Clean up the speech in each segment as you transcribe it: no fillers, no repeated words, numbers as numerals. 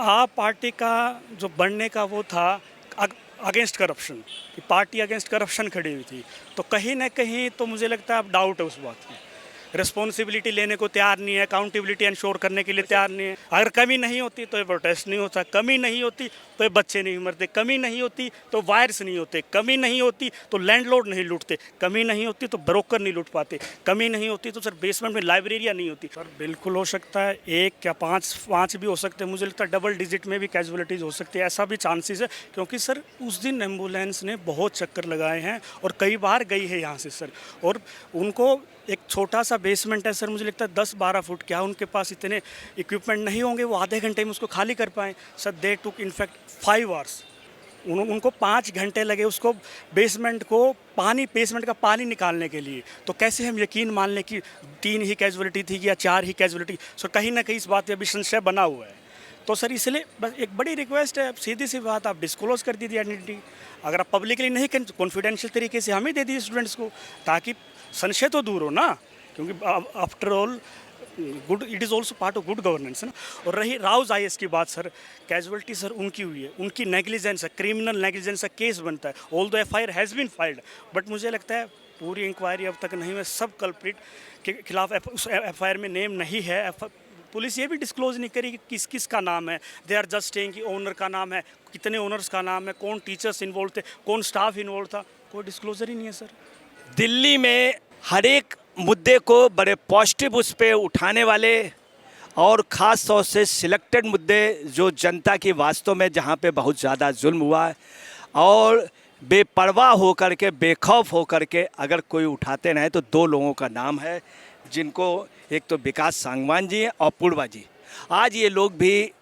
आप पार्टी का जो बनने का वो था अगेंस्ट करप्शन, कि पार्टी अगेंस्ट करप्शन खड़ी हुई थी, तो कहीं ना कहीं तो मुझे लगता है अब डाउट है उस बात में। रिस्पॉन्सिबिलिटी लेने को तैयार नहीं है, अकाउंटेबिलिटी इंश्योर करने के लिए तैयार नहीं है। अगर कमी नहीं होती तो ये प्रोटेस्ट नहीं होता, कमी नहीं होती तो ये बच्चे नहीं मरते, कमी नहीं होती तो वायर्स नहीं होते, कमी नहीं होती तो लैंडलॉर्ड नहीं लूटते, कमी नहीं होती तो ब्रोकर नहीं लूट पाते, कमी नहीं होती तो सर बेसमेंट में लाइब्रेरियाँ नहीं होती। सर बिल्कुल हो सकता है, एक या पाँच भी हो सकते हैं, मुझे लगता है डबल डिजिट में भी कैजुअलिटीज़ हो सकती है, ऐसा भी चांसेस है। क्योंकि सर उस दिन एम्बुलेंस ने बहुत चक्कर लगाए हैं और कई बार गई है यहाँ से सर, और उनको एक छोटा सा बेसमेंट है सर, मुझे लगता है 10-12 फुट, क्या उनके पास इतने इक्विपमेंट नहीं होंगे वो आधे घंटे में उसको खाली कर पाएँ सर। दे टुक इनफैक्ट 5 आवर्स, उनको 5 घंटे लगे उसको बेसमेंट का पानी निकालने के लिए। तो कैसे हम यकीन मान लें कि 3 ही कैजुअलिटी थी या 4 ही कैजुअलिटी। सो कहीं ना कहीं इस बात पर अभी संशय बना हुआ है। तो सर इसलिए बस एक बड़ी रिक्वेस्ट है, सीधी सी बात, आप डिस्क्लोज कर दीजिए आइडेंटिटी। अगर आप पब्लिकली नहीं कर, कॉन्फिडेंशियल तरीके से हमें दे दीजिए स्टूडेंट्स को, ताकि संशय तो दूर हो ना। क्योंकि after all good, it is also part of good governance है ना। और रही राउज आईएएस की बात सर, कैजुअलिटी सर उनकी हुई है, उनकी नेग्लिजेंस है, क्रिमिनल नेग्लिजेंस का केस बनता है। Although FIR has been filed, but मुझे लगता है पूरी इंक्वायरी अब तक नहीं हुई, सब कल्प्रिट के खिलाफ उस एफआईआर में नेम नहीं है। पुलिस ये भी डिस्क्लोज नहीं करी कि किस किस का नाम है। दे आर जस्ट सेइंग कि ओनर का नाम है, कितने ओनर्स का नाम है, कौन टीचर्स इन्वॉल्व थे, कौन स्टाफ इन्वॉल्व था, कोई डिस्क्लोजर ही नहीं है सर। दिल्ली में हर एक मुद्दे को बड़े पॉजिटिव उस पे उठाने वाले और ख़ास तौर से सिलेक्टेड मुद्दे जो जनता की वास्तव में जहाँ पे बहुत ज़्यादा जुल्म हुआ है और बेपरवाह होकर के बेखौफ होकर के अगर कोई उठाते रहे, तो 2 लोगों का नाम है जिनको, एक तो विकास सांगवान जी और पूर्वा जी। आज ये लोग भी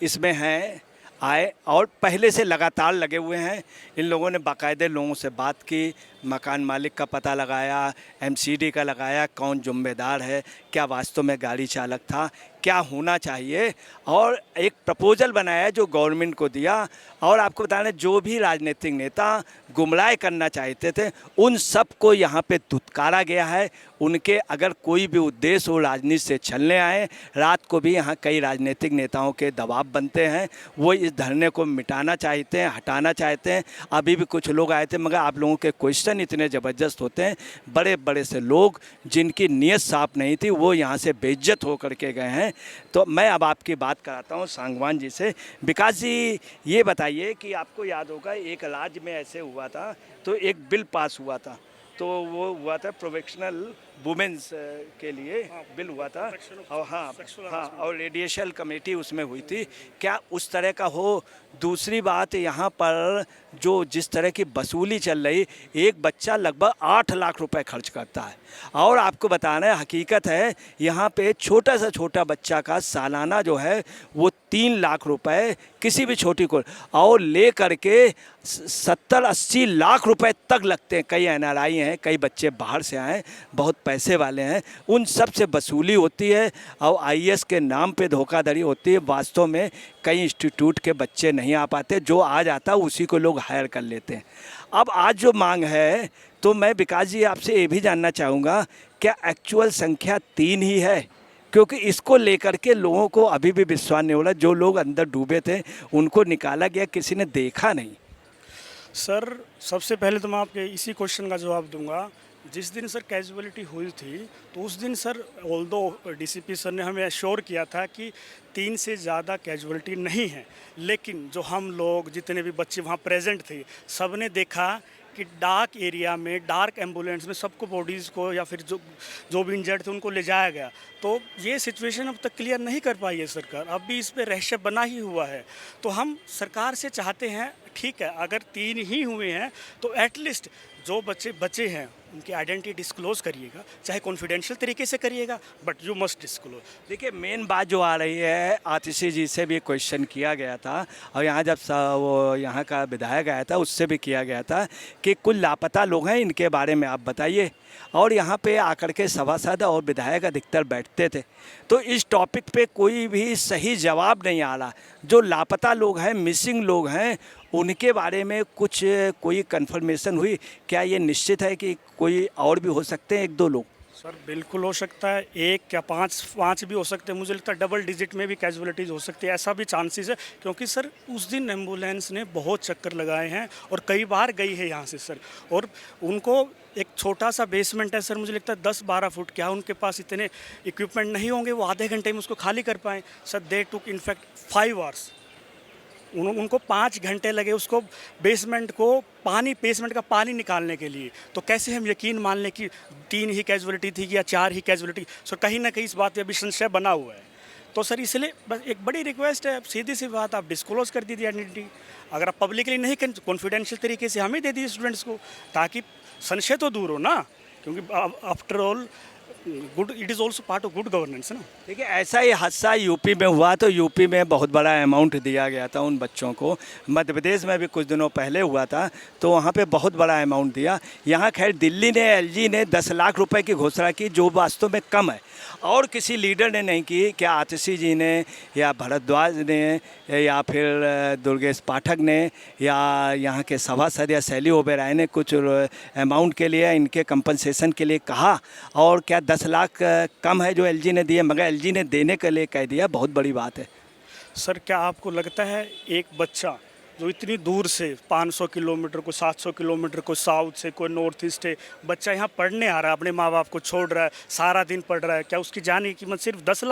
इसमें हैं, आए और पहले से लगातार लगे हुए हैं। इन लोगों ने बाकायदे लोगों से बात की, मकान मालिक का पता लगाया, एमसीडी का लगाया, कौन जिम्मेदार है, क्या वास्तव में गाड़ी चालक था, क्या होना चाहिए, और एक प्रपोजल बनाया जो गवर्नमेंट को दिया। और आपको बता दें, जो भी राजनीतिक नेता गुमराह करना चाहते थे उन सब को यहाँ पे धुतकारा गया है। उनके अगर कोई भी उद्देश्य हो राजनीति से छलने आए, रात को भी यहाँ कई राजनीतिक नेताओं के दबाव बनते हैं, वो इस धरने को मिटाना चाहते हैं, हटाना चाहते हैं। अभी भी कुछ लोग आए थे, मगर आप लोगों के क्वेश्चन इतने ज़बरदस्त होते हैं, बड़े बड़े से लोग जिनकी नीयत साफ नहीं थी वो यहाँ से बेइज्जत होकर के गए हैं। तो मैं अब आपकी बात कराता हूँ सांगवान जी से। विकास जी, ये बताइए कि आपको याद होगा एक राज्य में ऐसे हुआ था, तो एक बिल पास हुआ था, तो वो हुआ था प्रोफेशनल वुमेन्स के लिए बिल हुआ था, और हाँ और रेडिएशन कमेटी उसमें हुई थी। क्या उस तरह का हो? दूसरी बात, यहाँ पर जो जिस तरह की वसूली चल रही, एक बच्चा लगभग 8 लाख रुपए खर्च करता है, और आपको बताना है हकीकत है यहाँ पे छोटा सा छोटा बच्चा का सालाना जो है वो 3 लाख रुपए किसी भी छोटी को, और ले करके 70-80 लाख रुपए तक लगते हैं। कई एनआरआई हैं, कई बच्चे बाहर से आए, बहुत पैसे वाले हैं, उन सब से वसूली होती है और आईएएस के नाम पे धोखाधड़ी होती है। वास्तव में कई इंस्टीट्यूट के बच्चे नहीं आ पाते, जो आ जाता उसी को लोग हायर कर लेते हैं। अब आज जो मांग है, तो मैं विकास जी आपसे ये भी जानना चाहूँगा, क्या एक्चुअल संख्या 3 ही है? क्योंकि इसको लेकर के लोगों को अभी भी विश्वास नहीं हो रहा। जो लोग अंदर डूबे थे उनको निकाला गया, किसी ने देखा नहीं। सर सबसे पहले तो मैं आपके इसी क्वेश्चन का जवाब दूंगा। जिस दिन सर कैजुअलिटी हुई थी, तो उस दिन सर ऑल्दो डीसीपी सर ने हमें एश्योर किया था कि 3 से ज़्यादा कैजुअलिटी नहीं है, लेकिन जो हम लोग जितने भी बच्चे वहाँ प्रेजेंट थे, सब ने देखा कि डार्क एरिया में, डार्क एम्बुलेंस में सबको बॉडीज़ को या फिर जो भी इंजर्ड थे उनको ले जाया गया। तो ये सिचुएशन अब तक क्लियर नहीं कर पाई है सरकार, अब भी इस पे रहस्य बना ही हुआ है। तो हम सरकार से चाहते हैं, ठीक है अगर 3 ही हुए हैं तो एटलीस्ट जो बच्चे बचे हैं उनकी आइडेंटिटी डिस्क्लोज करिएगा, चाहे कॉन्फिडेंशियल तरीके से करिएगा, बट यू मस्ट डिस्क्लोज। देखिए, मेन बात जो आ रही है, आतिशी जी से भी क्वेश्चन किया गया था और यहाँ जब वो यहाँ का विधायक आया था उससे भी किया गया था कि कुछ लापता लोग हैं, इनके बारे में आप बताइए। और यहाँ पे आकर के सभासद और विधायक अधिकतर बैठते थे, तो इस टॉपिक पे कोई भी सही जवाब नहीं आ रहा। जो लापता लोग हैं, मिसिंग लोग हैं, उनके बारे में कोई कंफर्मेशन हुई? क्या ये निश्चित है कि कोई और भी हो सकते हैं 1-2 लोग? सर बिल्कुल हो सकता है, एक या पाँच पाँच भी हो सकते हैं, मुझे लगता है डबल डिजिट में भी कैजुअलिटीज़ हो सकती है, ऐसा भी चांसेस है। क्योंकि सर उस दिन एम्बुलेंस ने बहुत चक्कर लगाए हैं और कई बार गई है यहाँ से सर। और उनको एक छोटा सा बेसमेंट है सर, मुझे लगता है 10-12 फुट, क्या उनके पास इतने इक्विपमेंट नहीं होंगे वो आधे घंटे में उसको खाली कर पाएँ सर। दे टुक इनफैक्ट 5 आवर्स, उनको 5 घंटे लगे उसको बेसमेंट को बेसमेंट का पानी निकालने के लिए। तो कैसे हम यकीन मान लें कि 3 ही कैजुअलिटी थी या 4 ही कैजुअलिटी। सो कहीं ना कहीं इस बात पे अभी संशय बना हुआ है। तो सर इसलिए बस एक बड़ी रिक्वेस्ट है, सीधी सी बात, आप डिस्क्लोज कर दीजिए आइडेंटिटी। अगर आप पब्लिकली नहीं कॉन्फिडेंशियल तरीके से हमें दे दीजिए स्टूडेंट्स को, ताकि संशय तो दूर हो ना। क्योंकि after all good, it is also part of good governance ना। देखिए, ऐसा ही हादसा यूपी में हुआ, तो यूपी में बहुत बड़ा अमाउंट दिया गया था उन बच्चों को। मध्य प्रदेश में भी कुछ दिनों पहले हुआ था, तो वहाँ पे बहुत बड़ा अमाउंट दिया। यहाँ खैर दिल्ली ने, एलजी ने 10 लाख रुपए की घोषणा की, जो वास्तव में कम है, और किसी लीडर ने नहीं की। क्या आतिशी जी ने या भरद्वाज ने या फिर दुर्गेश पाठक ने या यहाँ के सभासद या शैली ओबेराय ने कुछ अमाउंट के लिए, इनके कंपनसेशन के लिए कहा? और क्या 10 लाख कम है जो एलजी ने दिए? मगर एलजी ने देने के लिए कह दिया, बहुत बड़ी बात है। सर क्या आपको लगता है एक बच्चा जो इतनी दूर से 500 किलोमीटर, को 700 किलोमीटर, को साउथ से, कोई नॉर्थ ईस्ट है, बच्चा यहाँ पढ़ने आ रहा है, अपने माँ बाप को छोड़ रहा है, सारा दिन पढ़ रहा है, क्या उसकी जान की कीमत सिर्फ 10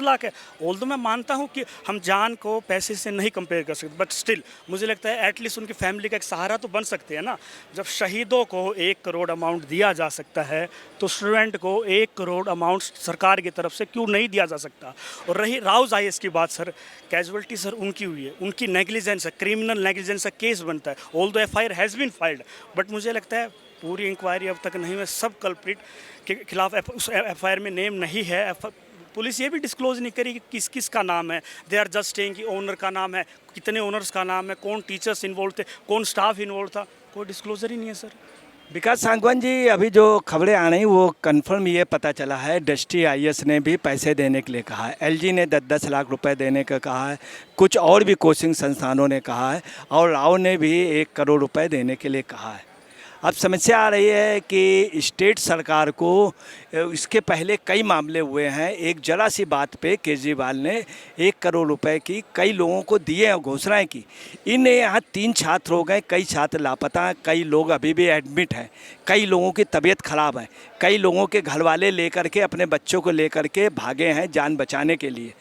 लाख है? ऑल दो मैं मानता हूँ कि हम जान को पैसे से नहीं कंपेयर कर सकते, बट स्टिल मुझे लगता है एटलीस्ट उनकी फैमिली का एक सहारा तो बन सकते हैं ना। जब शहीदों को 1 करोड़ अमाउंट दिया जा सकता है, तो स्टूडेंट को 1 करोड़ अमाउंट सरकार की तरफ से क्यों नहीं दिया जा सकता? और रही राउज IAS की बात सर, कैजुअलिटी सर उनकी हुई है, उनकी नेग्लिजेंस है, क्रिमिनल नेग्लिजेंस का केस बनता है। Although FIR has been filed, but मुझे लगता है पूरी इंक्वायरी अब तक नहीं हुई, सब कल्प्रिट के खिलाफ उस FIR में नेम नहीं है। पुलिस ये भी डिस्क्लोज नहीं करी कि किस किस का नाम है। दे आर जस्ट सेइंग कि ओनर का नाम है, कितने ओनर्स का नाम है, कौन टीचर्स इन्वॉल्व थे, कौन स्टाफ इन्वॉल्व था, कोई डिस्क्लोजर ही नहीं है सर। विकास सांगवान जी, अभी जो खबरें आ रही वो कंफर्म ये पता चला है, दृष्टि IAS ने भी पैसे देने के लिए कहा है, एलजी ने 10-10 लाख रुपए देने का कहा है, कुछ और भी कोचिंग संस्थानों ने कहा है, और राव ने भी 1 करोड़ रुपए देने के लिए कहा है। अब समस्या आ रही है कि स्टेट सरकार को, इसके पहले कई मामले हुए हैं, एक जरा सी बात पे केजरीवाल ने 1 करोड़ रुपए की कई लोगों को दिए और घोषणाएं की। इन यहाँ 3 छात्र हो गए, कई छात्र लापता हैं, कई लोग अभी भी एडमिट हैं, कई लोगों की तबीयत खराब है, कई लोगों के घर वाले लेकर के, अपने बच्चों को लेकर के भागे हैं जान बचाने के लिए।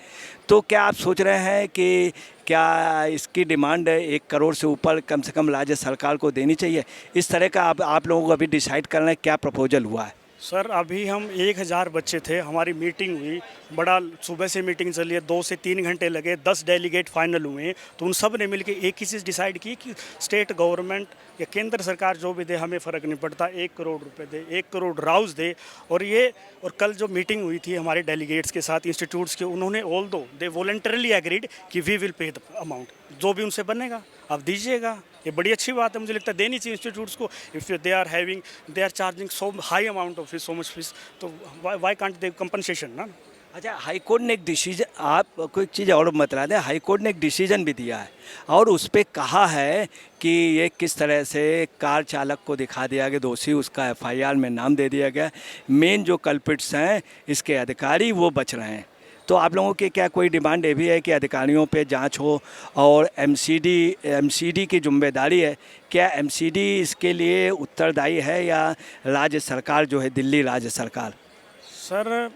तो क्या आप सोच रहे हैं कि क्या इसकी डिमांड 1 करोड़ से ऊपर कम से कम राज्य सरकार को देनी चाहिए? इस तरह का आप लोगों को अभी डिसाइड करना है, क्या प्रपोजल हुआ है? सर अभी हम 1000 बच्चे थे, हमारी मीटिंग हुई, बड़ा सुबह से मीटिंग चली है, 2 से 3 घंटे लगे, 10 डेलीगेट फाइनल हुए। तो उन सब ने मिलकर एक ही चीज़ डिसाइड की कि स्टेट गवर्नमेंट या केंद्र सरकार जो भी दे हमें फ़र्क नहीं पड़ता, 1 करोड़ रुपए दे, 1 करोड़ राउज दे। और कल जो मीटिंग हुई थी हमारे डेलीगेट्स के साथ इंस्टीट्यूट्स के, उन्होंने although they voluntarily agreed कि we will pay the amount, जो भी उनसे बनेगा आप दीजिएगा। ये बड़ी अच्छी बात है, मुझे लगता है देनी चाहिए इंस्टीट्यूट्स को। If they are charging so high amount of fees, so much fees, तो वाई कांट दे कंपनसेशन ना। अच्छा, हाई कोर्ट ने एक डिसीजन, आपको एक चीज़ और बता दें, हाई कोर्ट ने एक डिसीजन भी दिया है और उस पर कहा है कि ये किस तरह से कार चालक को दिखा दिया गया दोषी, उसका FIR में नाम दे दिया गया, मेन जो कल्पिट्स हैं इसके अधिकारी वो बच रहे हैं। तो आप लोगों की क्या कोई डिमांड ये भी है कि अधिकारियों पे जांच हो और MCD की जिम्मेदारी है? क्या MCD इसके लिए उत्तरदायी है या राज्य सरकार जो है, दिल्ली राज्य सरकार? सर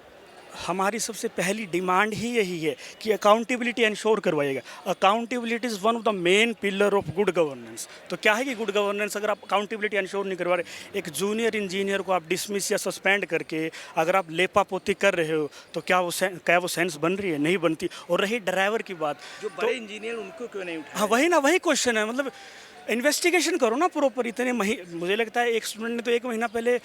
हमारी सबसे पहली डिमांड ही यही है कि अकाउंटेबिलिटी इंश्योर करवाइएगा। Accountability is one of the main pillar of good governance. तो क्या है कि गुड गवर्नेंस, अगर आप अकाउंटेबिलिटी इंश्योर नहीं करवा रहे, एक जूनियर इंजीनियर को आप डिसमिस या सस्पेंड करके अगर आप लेपापोती कर रहे हो, तो क्या वो सेंस बन रही है? नहीं बनती। और रही ड्राइवर की बात, जो बड़े इंजीनियर उनको क्यों नहीं उठाया? हाँ वही क्वेश्चन है, मतलब इन्वेस्टिगेशन करो ना प्रॉपर। इतने मुझे लगता है एक स्टूडेंट ने तो 1 महीना पहले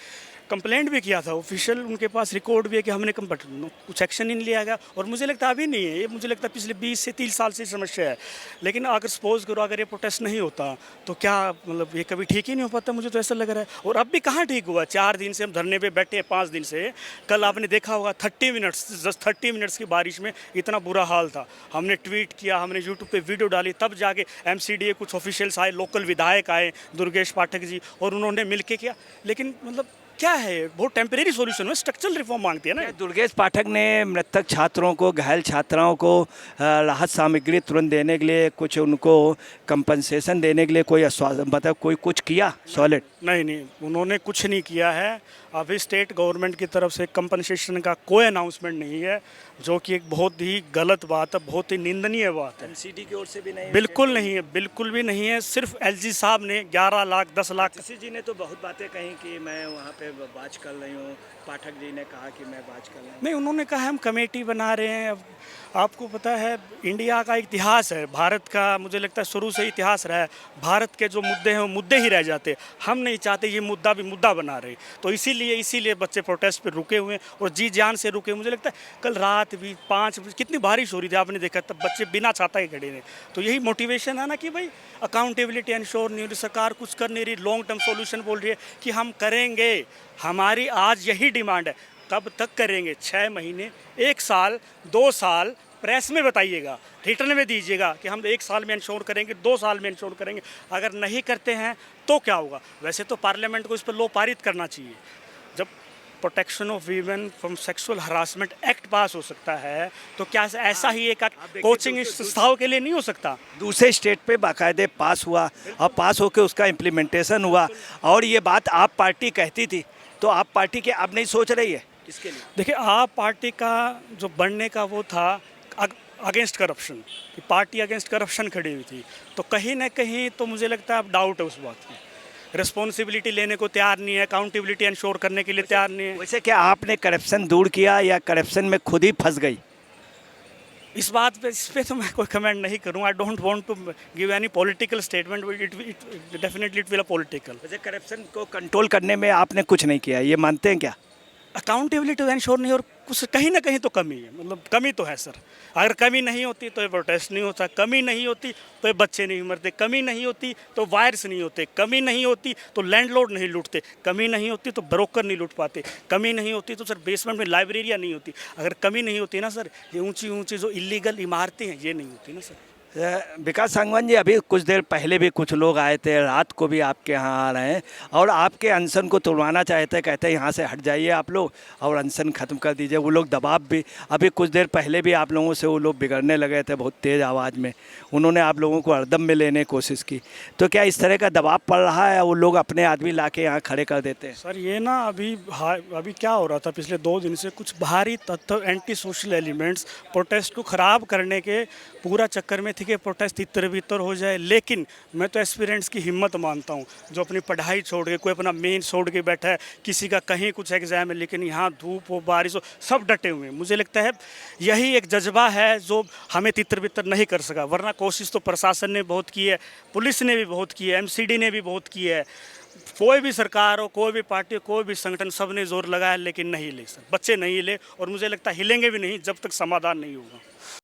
कंप्लेंट भी किया था, ऑफिशियल उनके पास रिकॉर्ड भी है कि हमने कुछ एक्शन नहीं लिया गया। और मुझे लगता है अभी नहीं है ये, मुझे लगता है पिछले 20 से 30 साल से समस्या है। लेकिन अगर सपोज करो अगर ये प्रोटेस्ट नहीं होता तो क्या मतलब ये कभी ठीक ही नहीं हो पाता, मुझे तो ऐसा लग रहा है। और अब भी कहाँ ठीक हुआ, 4 दिन से हम धरने पे बैठे हैं, 5 दिन से। कल आपने देखा होगा 30 मिनट्स की बारिश में इतना बुरा हाल था। हमने ट्वीट किया, हमने यूट्यूब पे वीडियो डाली, तब जाके MCDA कुछ ऑफिशियल्स आए, लोकल विधायक आए, दुर्गेश पाठक जी, और उन्होंने मिल के किया। लेकिन मतलब क्या है, बहुत टेम्परेरी सॉल्यूशन है, स्ट्रक्चरल रिफॉर्म मांगती है ना। दुर्गेश पाठक ने मृतक छात्रों को, घायल छात्राओं को राहत सामग्री तुरंत देने के लिए, कुछ उनको कंपनसेशन देने के लिए कोई आश्वासन, मतलब कोई कुछ किया सॉलिड? नहीं, उन्होंने कुछ नहीं किया है। अभी स्टेट गवर्नमेंट की तरफ से कंपनसेशन का कोई अनाउंसमेंट नहीं है, जो कि एक बहुत ही गलत बात है, बहुत ही निंदनीय बात है। एमसीडी की ओर से भी नहीं? बिल्कुल नहीं है, बिल्कुल भी नहीं है। सिर्फ एलजी साहब ने 11 लाख 10 लाख। किसी जी ने तो बहुत बातें कही कि मैं वहाँ पे बात कर रही हूँ, पाठक जी ने कहा कि मैं बात कर रहा हूँ। नहीं, उन्होंने कहा हम कमेटी बना रहे हैं। अब आपको पता है इंडिया का इतिहास है, भारत का मुझे लगता है शुरू से इतिहास रहा है। भारत के जो मुद्दे हैं वो मुद्दे ही रह जाते। हम नहीं चाहते ये मुद्दा भी मुद्दा बना रहे, तो इसीलिए बच्चे प्रोटेस्ट पे रुके हुए हैं और जी जान से रुके। मुझे लगता है कल रात भी 5 बजे कितनी बारिश हो रही थी, आपने देखा, तब बच्चे बिना छाता के खड़े रहे। तो यही मोटिवेशन है ना कि भाई अकाउंटेबिलिटी इंश्योर नहीं हो रही, सरकार कुछ कर नहीं रही, लॉन्ग टर्म सॉल्यूशन बोल रही है कि हम करेंगे। हमारी आज यही डिमांड है। कब तक करेंगे? 6 महीने, 1 साल, 2 साल? प्रेस में बताइएगा, रिटर्न में दीजिएगा कि हम 1 साल में इंश्योर करेंगे, 2 साल में इंश्योर करेंगे। अगर नहीं करते हैं तो क्या होगा? वैसे तो पार्लियामेंट को इस पर लॉ पारित करना चाहिए। जब protection of women from sexual harassment act पास हो सकता है, तो क्या ऐसा ही एक कोचिंग संस्थाओं के लिए नहीं हो सकता? दूसरे स्टेट पे बाकायदे पास हुआ और पास होकर उसका इम्प्लीमेंटेशन हुआ, और ये बात आप पार्टी कहती थी, तो आप पार्टी के अब नहीं सोच रही है इसके लिए? देखिए, आप पार्टी का जो बनने का वो था अगेंस्ट करप्शन, कि पार्टी अगेंस्ट करप्शन खड़ी हुई थी, तो कहीं ना कहीं तो मुझे लगता है अब डाउट है उस बात की। रिस्पॉन्सिबिलिटी लेने को तैयार नहीं है, अकाउंटेबिलिटी इंश्योर करने के लिए तैयार नहीं है। वैसे क्या आपने करप्शन दूर किया या करप्शन में खुद ही फंस गई? इस पे तो मैं कोई कमेंट नहीं करूँ। I don't want to give any political statement, definitely it will a political. वैसे करप्शन को कंट्रोल करने में आपने कुछ नहीं किया, ये मानते हैं क्या? अकाउंटेबिलिटी इंश्योर नहीं, और कुछ कहीं ना कहीं तो कमी है, मतलब कमी तो है सर। अगर कमी नहीं होती तो ये प्रोटेस्ट नहीं होता, कमी नहीं होती तो ये बच्चे नहीं मरते, कमी नहीं होती तो वायर्स नहीं होते, कमी नहीं होती तो लैंडलॉर्ड नहीं लूटते, कमी नहीं होती तो ब्रोकर नहीं लूट पाते, कमी नहीं होती तो सर बेसमेंट में लाइब्रेरियाँ नहीं होती। अगर कमी नहीं होती ना सर, ये ऊंची ऊंची जो इलीगल इमारतें हैं ये नहीं होती ना सर। विकास सांगवान जी, अभी कुछ देर पहले भी कुछ लोग आए थे, रात को भी आपके यहाँ आ रहे हैं और आपके अनशन को तोड़वाना चाहते हैं, कहते हैं यहाँ से हट जाइए आप लोग और अनशन ख़त्म कर दीजिए। वो लोग दबाव भी, अभी कुछ देर पहले भी आप लोगों से वो लोग बिगड़ने लगे थे बहुत तेज़ आवाज़ में, उन्होंने आप लोगों को हरदम में लेने की कोशिश की। तो क्या इस तरह का दबाव पड़ रहा है, वो लोग अपने आदमी ला के यहाँ खड़े कर देते हैं? सर ये ना अभी क्या हो रहा था पिछले 2 दिन से, कुछ बाहरी तत्व, एंटी सोशल एलिमेंट्स प्रोटेस्ट को ख़राब करने के पूरा चक्कर में थे कि प्रोटेस्ट तितर बितर हो जाए। लेकिन मैं तो एस्पिरेंट्स की हिम्मत मानता हूँ, जो अपनी पढ़ाई छोड़ के, कोई अपना मेन छोड़ के बैठा है, किसी का कहीं कुछ एग्ज़ाम है, लेकिन यहाँ धूप हो बारिश हो सब डटे हुए हैं। मुझे लगता है यही एक जज्बा है जो हमें तितर बितर नहीं कर सका। वरना कोशिश तो प्रशासन ने बहुत की है, पुलिस ने भी बहुत की है, एमसीडी ने भी बहुत की है, कोई भी सरकार हो, कोई भी पार्टी हो, कोई भी संगठन, सब ने जोर लगाया, लेकिन नहीं ले सर, बच्चे नहीं हिले, और मुझे लगता है हिलेंगे भी नहीं जब तक समाधान नहीं होगा।